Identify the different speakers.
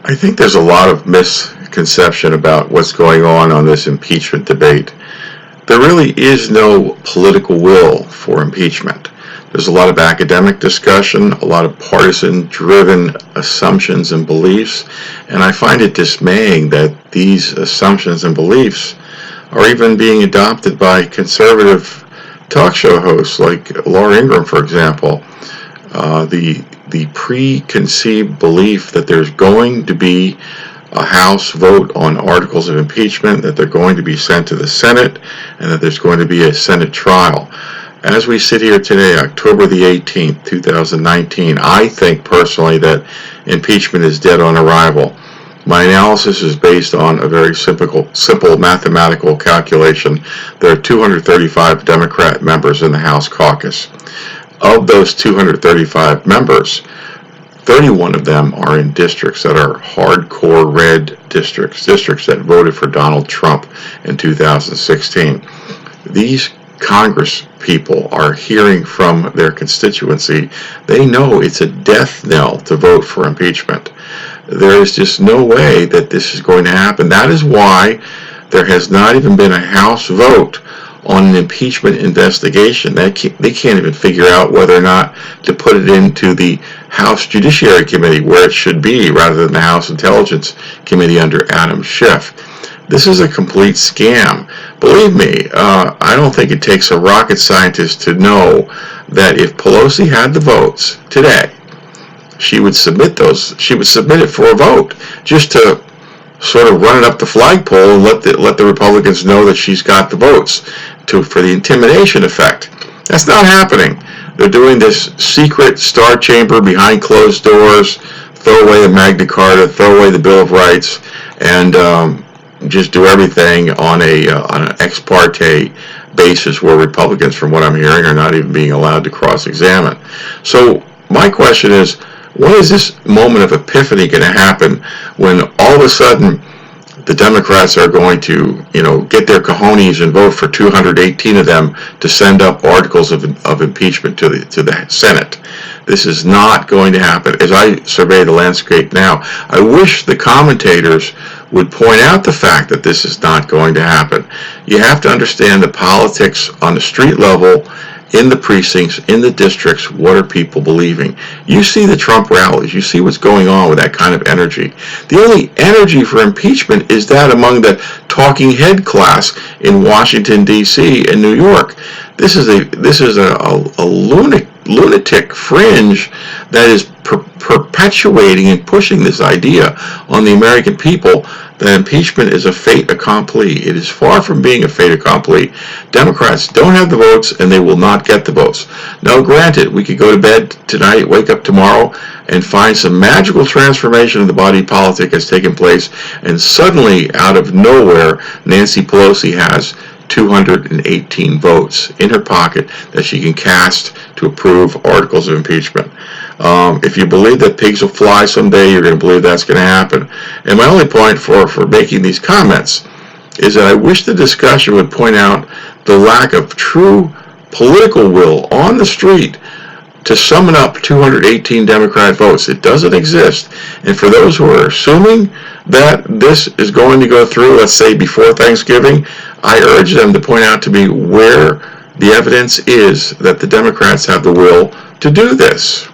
Speaker 1: I think there's a lot of misconception about what's going on this impeachment debate. There really is no political will for impeachment. There's a lot of academic discussion, a lot of partisan-driven assumptions and beliefs, and I find it dismaying that these assumptions and beliefs are even being adopted by conservative talk show hosts like Laura Ingraham, for example. The preconceived belief that there's going to be a House vote on articles of impeachment, that they're going to be sent to the Senate, and that there's going to be a Senate trial. As we sit here today, October the 18th, 2019, I think personally that impeachment is dead on arrival. My analysis is based on a very simple mathematical calculation. There are 235 Democrat members in the House caucus. Of those 235 members, 31 of them are in districts that are hardcore red districts that voted for Donald Trump in 2016. These Congress people are hearing from their constituency. They know it's a death knell to vote for impeachment. There is just no way that this is going to happen. That is why there has not even been a House vote on an impeachment investigation. They can't even figure out whether or not to put it into the House Judiciary Committee, where it should be, rather than the House Intelligence Committee under Adam Schiff. This is a complete scam. Believe me, I don't think it takes a rocket scientist to know that if Pelosi had the votes today, she would submit it for a vote, just to sort of run it up the flagpole and let the Republicans know that she's got the votes for the intimidation effect. That's not happening. They're doing this secret star chamber behind closed doors, throw away the Magna Carta, throw away the Bill of Rights, and just do everything on an ex parte basis, where Republicans, from what I'm hearing, are not even being allowed to cross-examine. So my question is, when is this moment of epiphany going to happen, when all of a sudden the Democrats are going to, get their cojones and vote for 218 of them to send up articles of impeachment to the Senate? This is not going to happen. As I survey the landscape now, I wish the commentators would point out the fact that this is not going to happen. You have to understand the politics on the street level, in the precincts, in the districts. What are people believing? You see the Trump rallies. You see what's going on with that kind of energy. The only energy for impeachment is that among the talking head class in Washington, D.C. and New York. This is a lunatic fringe that is perpetuating and pushing this idea on the American people that impeachment is a fait accompli. It is far from being a fait accompli. Democrats don't have the votes, and they will not get the votes. Now, granted, we could go to bed tonight, wake up tomorrow, and find some magical transformation of the body politic has taken place, and suddenly, out of nowhere, Nancy Pelosi has 218 votes in her pocket that she can cast to approve articles of impeachment. If you believe that pigs will fly someday, you're going to believe that's going to happen. And my only point for making these comments is that I wish the discussion would point out the lack of true political will on the street to summon up 218 Democrat votes. It doesn't exist. And for those who are assuming that this is going to go through, let's say before Thanksgiving, I urge them to point out to me where the evidence is that the Democrats have the will to do this.